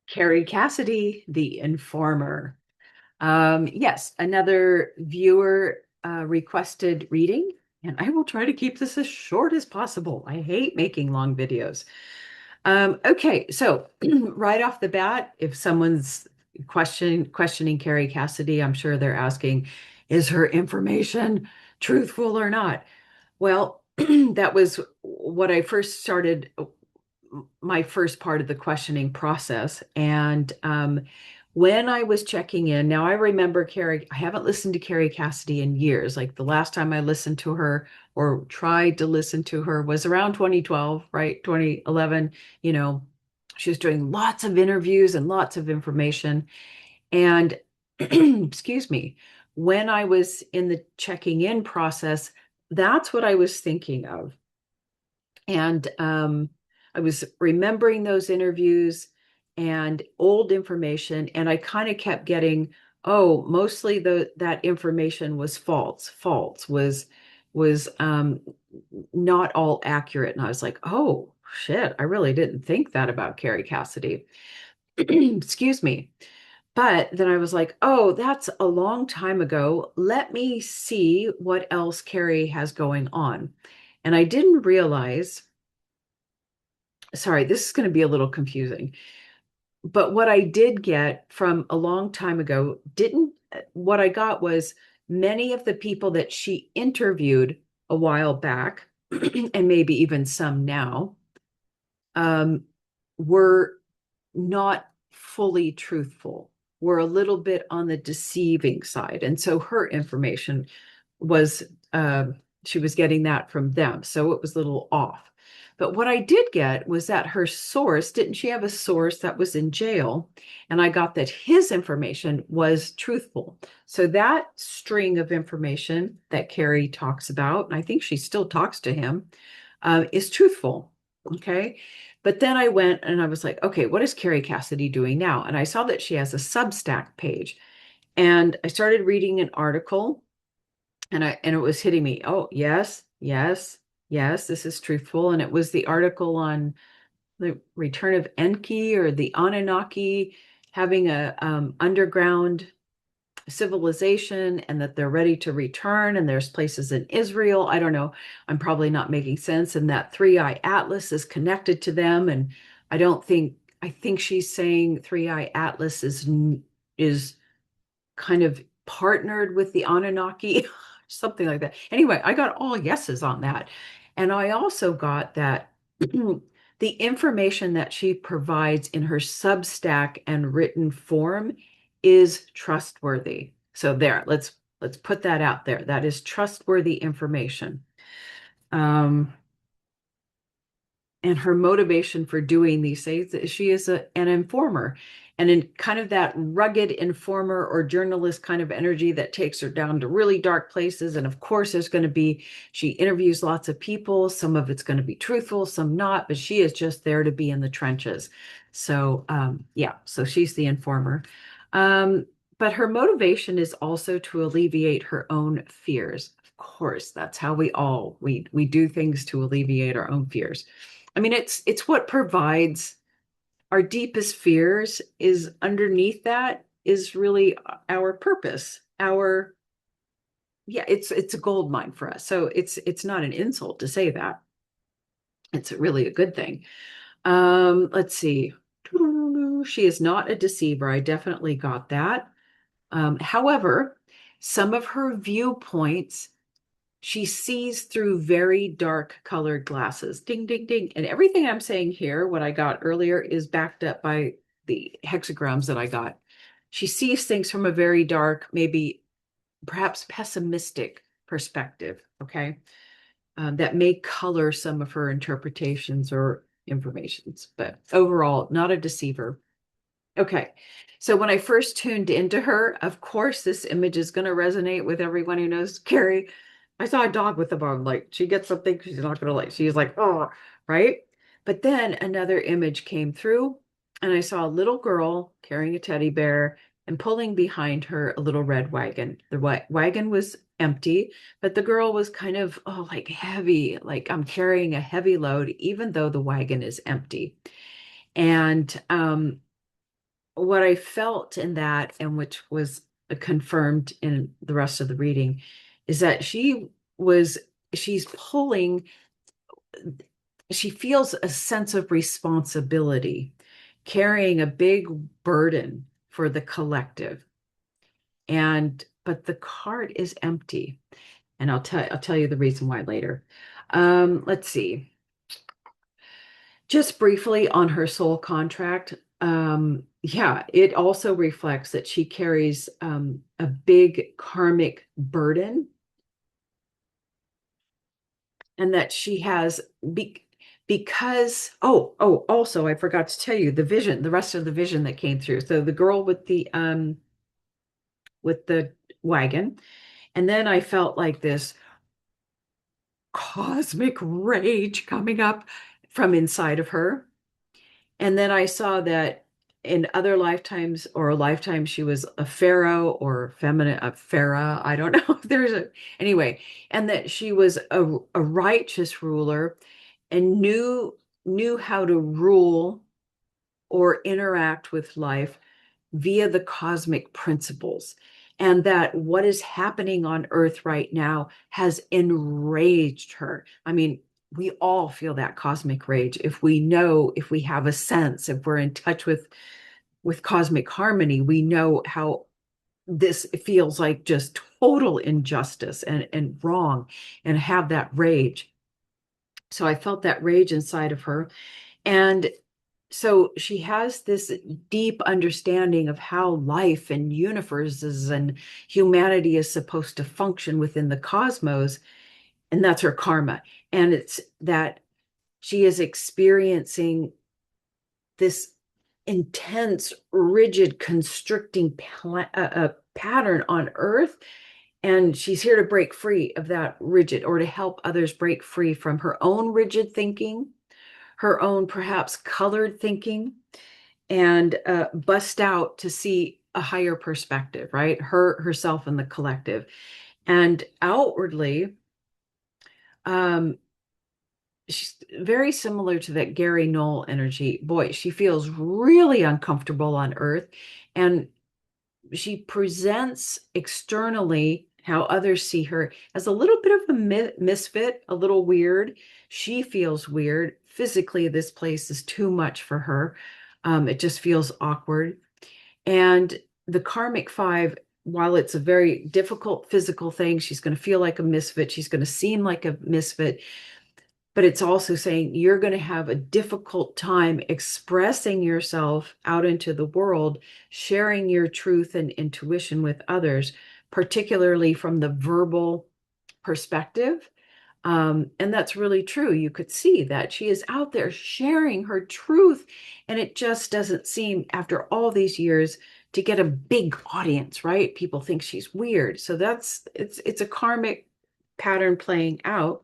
Kerry Cassidy, the informer. Yes, another viewer requested reading, and I will try to keep this as short as possible. I hate making long videos. Okay, so right off the bat, if someone's questioning Kerry Cassidy, I'm sure they're asking, is her information truthful or not? Well, that was what I first started my first part of the questioning process. And when I was checking in, now I remember Carrie, I haven't listened to Carrie Cassidy in years. Like the last time I listened to her or tried to listen to her was around 2012, right? 2011. You know, she was doing lots of interviews and lots of information. And excuse me, when I was in the checking in process, that's what I was thinking of. And I was remembering those interviews and old information, and I kind of kept getting, oh, mostly that information was false, was not all accurate. And I was like, oh shit, I really didn't think that about Carrie Cassidy. Excuse me. But then I was like, oh, that's a long time ago. Let me see what else Carrie has going on. And I didn't realize, sorry, this is going to be a little confusing. But what I did get from a long time ago, didn't, what I got was many of the people that she interviewed a while back, and maybe even some now, um, were not fully truthful, were a little bit on the deceiving side. And so her information was, she was getting that from them. So it was a little off. But what I did get was that her source, didn't she have a source that was in jail? And I got that his information was truthful. So that string of information that Carrie talks about, and I think she still talks to him, is truthful. Okay. But then I went and I was like, okay, what is Carrie Cassidy doing now? And I saw that she has a Substack page. And I started reading an article and it was hitting me. Oh, yes, yes, yes, this is truthful. And it was the article on the return of Enki or the Anunnaki having a underground civilization and that they're ready to return and there's places in Israel. I don't know. I'm probably not making sense. And that three-eye atlas is connected to them. And I don't think I think she's saying three-eye atlas is kind of partnered with the Anunnaki, something like that. Anyway, I got all yeses on that. And I also got that the information that she provides in her Substack and written form is trustworthy. So there, let's put that out there. That is trustworthy information. Um, and her motivation for doing these things is she is an informer, and in kind of that rugged informer or journalist kind of energy that takes her down to really dark places. And of course there's going to be, she interviews lots of people, some of it's going to be truthful, some not, but she is just there to be in the trenches. So yeah, so she's the informer. um, but her motivation is also to alleviate her own fears. Of course, that's how we do things, to alleviate our own fears. I mean, it's what provides our deepest fears is underneath that is really our purpose. Our Yeah, it's a gold mine for us. So it's not an insult to say that. It's really a good thing. Let's see. She is not a deceiver. I definitely got that. However, some of her viewpoints she sees through very dark colored glasses. Ding, ding, ding. And everything I'm saying here, what I got earlier, is backed up by the hexagrams that I got. She sees things from a very dark, maybe perhaps pessimistic perspective. Okay. That may color some of her interpretations or informations, but overall, not a deceiver. Okay. So when I first tuned into her, of course, this image is going to resonate with everyone who knows Carrie. I saw a dog with a bone. Like she gets something she's not going to like. She's like, oh, right. But then another image came through, and I saw a little girl carrying a teddy bear and pulling behind her a little red wagon. The wagon was empty, but the girl was kind of, oh, like heavy, like I'm carrying a heavy load, even though the wagon is empty. And what I felt in that, and which was confirmed in the rest of the reading, is that was, she's pulling, she feels a sense of responsibility, carrying a big burden for the collective. But the card is empty. And I'll tell you the reason why later. Let's see. Just briefly on her soul contract, yeah, it also reflects that she carries a big karmic burden, and that she has because also I forgot to tell you the vision, the rest of the vision that came through. So the girl with the wagon, and then I felt like this cosmic rage coming up from inside of her. And then I saw that in other lifetimes or a lifetime, she was a pharaoh or feminine, a pharaoh. I don't know if there's a, anyway, and that she was a righteous ruler and knew how to rule or interact with life via the cosmic principles. And that what is happening on Earth right now has enraged her. I mean, we all feel that cosmic rage if we know, if we have a sense, if we're in touch with cosmic harmony, we know how this feels like just total injustice and wrong, and have that rage. So I felt that rage inside of her. And so she has this deep understanding of how life and universes and humanity is supposed to function within the cosmos, and that's her karma. And it's that she is experiencing this intense, rigid, constricting pattern on Earth, and she's here to break free of that rigid, or to help others break free from her own rigid thinking, her own perhaps colored thinking, and bust out to see a higher perspective, right? Herself and the collective. And outwardly, um, she's very similar to that Gary Knoll energy. Boy, she feels really uncomfortable on Earth, and she presents externally how others see her as a little bit of a misfit, a little weird. She feels weird. Physically, this place is too much for her. It just feels awkward. And the karmic five, while it's a very difficult physical thing, she's going to feel like a misfit. She's going to seem like a misfit, but it's also saying you're going to have a difficult time expressing yourself out into the world, sharing your truth and intuition with others, particularly from the verbal perspective. And that's really true. You could see that she is out there sharing her truth, and it just doesn't seem, after all these years, to get a big audience, right? People think she's weird. So it's a karmic pattern playing out,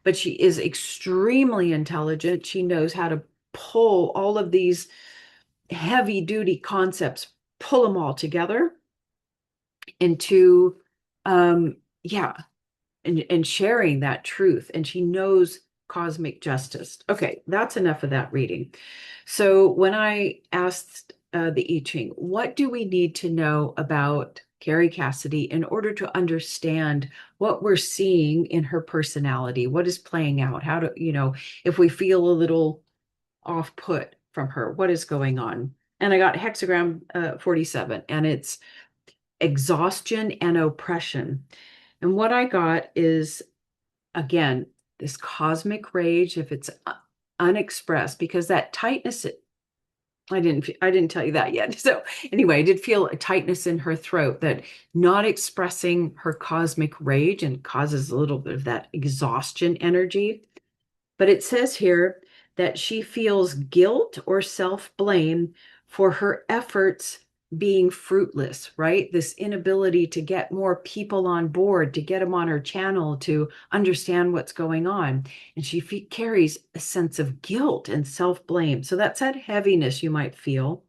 but she is extremely intelligent. She knows how to pull all of these heavy duty concepts, pull them all together into, yeah, and sharing that truth. And she knows cosmic justice. Okay, that's enough of that reading. So when I asked the I Ching, what do we need to know about Kerry Cassidy in order to understand what we're seeing in her personality? What is playing out? How do, if we feel a little off put from her, what is going on? And I got hexagram 47, and it's exhaustion and oppression. And what I got is, again, this cosmic rage, if it's unexpressed, because that tightness, I didn't tell you that yet. So anyway, I did feel a tightness in her throat, that not expressing her cosmic rage and causes a little bit of that exhaustion energy. But it says here that she feels guilt or self-blame for her efforts being fruitless, right? This inability to get more people on board, to get them on her channel, to understand what's going on. And she carries a sense of guilt and self-blame. So that's that heaviness you might feel.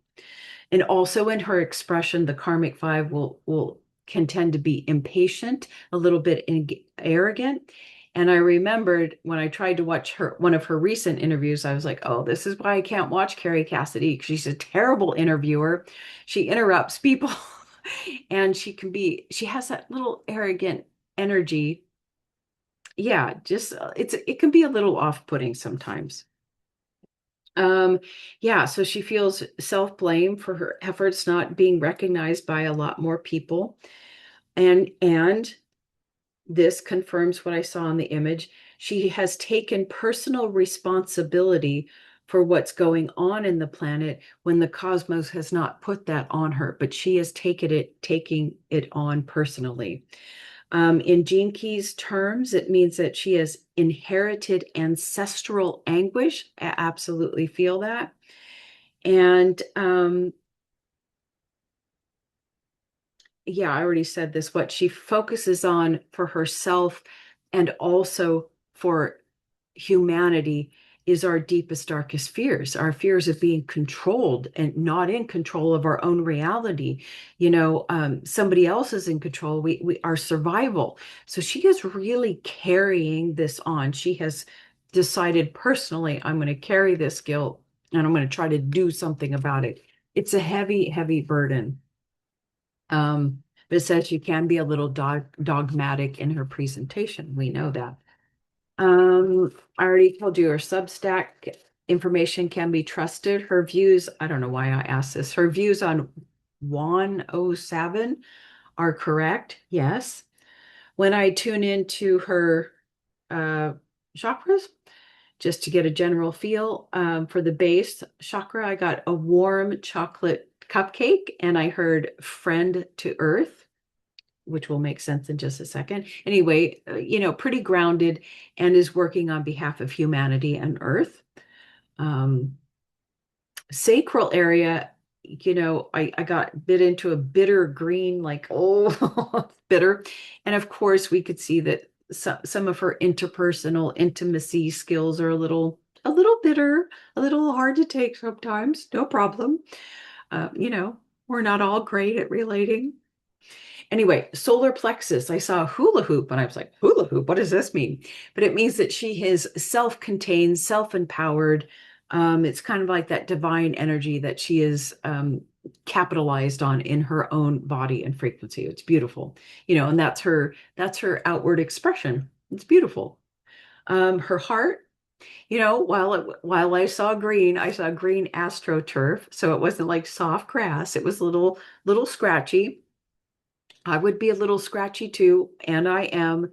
And also in her expression, the karmic five will can tend to be impatient, a little bit arrogant, And I remembered when I tried to watch her one of her recent interviews, I was like, oh, this is why I can't watch Kerry Cassidy. She's a terrible interviewer. She interrupts people and she has that little arrogant energy. Yeah, just it can be a little off-putting sometimes. Um, yeah, so she feels self-blame for her efforts not being recognized by a lot more people. And this confirms what I saw in the image. She has taken personal responsibility for what's going on in the planet when the cosmos has not put that on her, but she has taking it on personally. In Gene Key's terms, it means that she has inherited ancestral anguish. I absolutely feel that. And yeah, I already said this, what she focuses on for herself and also for humanity is our deepest, darkest fears, our fears of being controlled and not in control of our own reality. Somebody else is in control. Our survival. So she is really carrying this on. She has decided personally, I'm going to carry this guilt and I'm going to try to do something about it. It's a heavy, heavy burden. But it says she can be a little dogmatic in her presentation. We know that. I already told you her Substack information can be trusted. Her views, I don't know why I asked this. Her views on 107 are correct. Yes. When I tune into her uh, chakras, just to get a general feel, for the base chakra, I got a warm chocolate cupcake and I heard friend to earth, which will make sense in just a second. Anyway, pretty grounded and is working on behalf of humanity and Earth. Um, Sacral area, I got bit into a bitter green, like, oh, bitter. And of course, we could see that some of her interpersonal intimacy skills are a little bitter, a little hard to take sometimes. No problem. We're not all great at relating. Anyway, solar plexus. I saw a hula hoop and I was like, hula hoop, what does this mean? But it means that she is self-contained, self-empowered. It's kind of like that divine energy that she is capitalized on in her own body and frequency. It's beautiful, and that's her outward expression. It's beautiful. Her heart, while I saw green astroturf, so it wasn't like soft grass. It was little scratchy. I would be a little scratchy too, and I am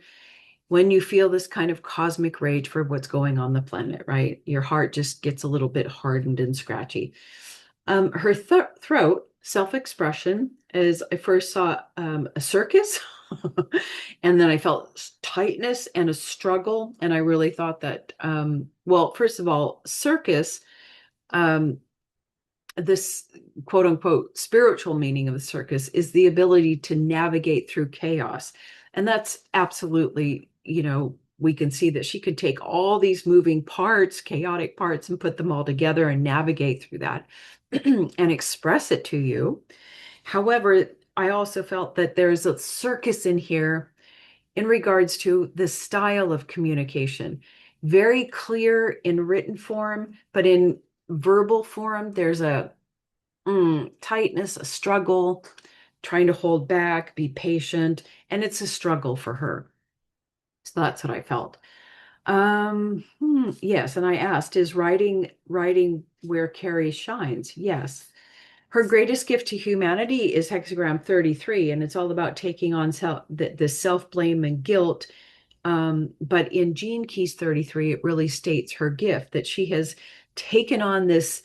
when you feel this kind of cosmic rage for what's going on the planet, right? Your heart just gets a little bit hardened and scratchy. Her throat, self-expression, is I first saw a circus, and then I felt tightness and a struggle, and I really thought that, well, first of all, circus. Um, this quote unquote spiritual meaning of the circus is the ability to navigate through chaos. And that's absolutely, we can see that she could take all these moving parts, chaotic parts, and put them all together and navigate through that and express it to you. However, I also felt that there's a circus in here in regards to the style of communication. Very clear in written form, but in verbal form, there's a tightness, a struggle, trying to hold back, be patient, and it's a struggle for her. So that's what I felt. Yes, and I asked, is writing where Kerry shines? Yes. Her greatest gift to humanity is hexagram 33, and it's all about taking on the self-blame and guilt. But in Gene Keys 33, it really states her gift that she has taken on this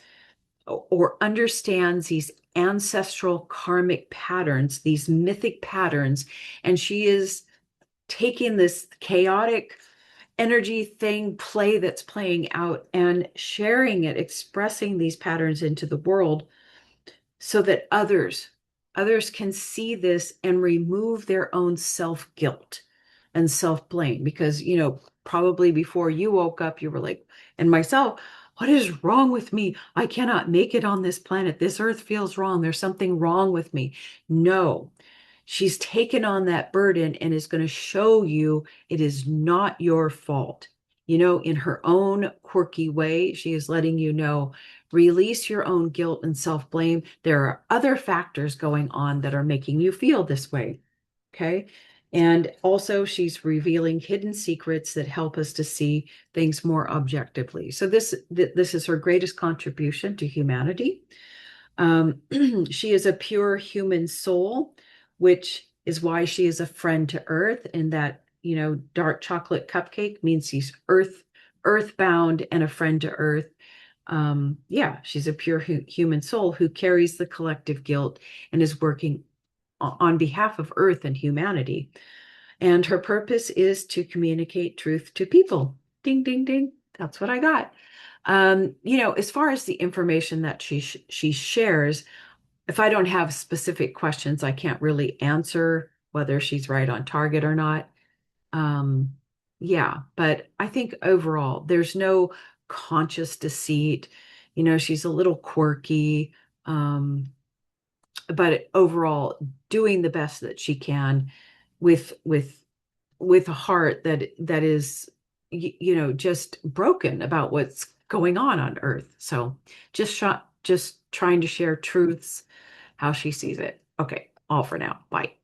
or understands these ancestral karmic patterns, these mythic patterns, and she is taking this chaotic energy play that's playing out and sharing it, expressing these patterns into the world so that others can see this and remove their own self-guilt and self-blame because probably before you woke up you were like, and myself, what is wrong with me? I cannot make it on this planet. This earth feels wrong. There's something wrong with me. No, She's taken on that burden and is going to show you it is not your fault. You know, in her own quirky way, she is letting you know, release your own guilt and self-blame. There are other factors going on that are making you feel this way. Okay. And also, she's revealing hidden secrets that help us to see things more objectively. So this is her greatest contribution to humanity. She is a pure human soul, which is why she is a friend to Earth. And that, you know, dark chocolate cupcake means she's earthbound and a friend to Earth. Yeah, she's a pure human soul who carries the collective guilt and is working on behalf of Earth and humanity. And her purpose is to communicate truth to people. Ding, ding, ding. That's what I got. You know, as far as the information that she shares, if I don't have specific questions, I can't really answer whether she's right on target or not. Um, yeah, but I think overall, there's no conscious deceit. You know, she's a little quirky, but overall, doing the best that she can with with a heart that is you know just broken about what's going on Earth. So just trying to share truths how she sees it. Okay, all for now. Bye.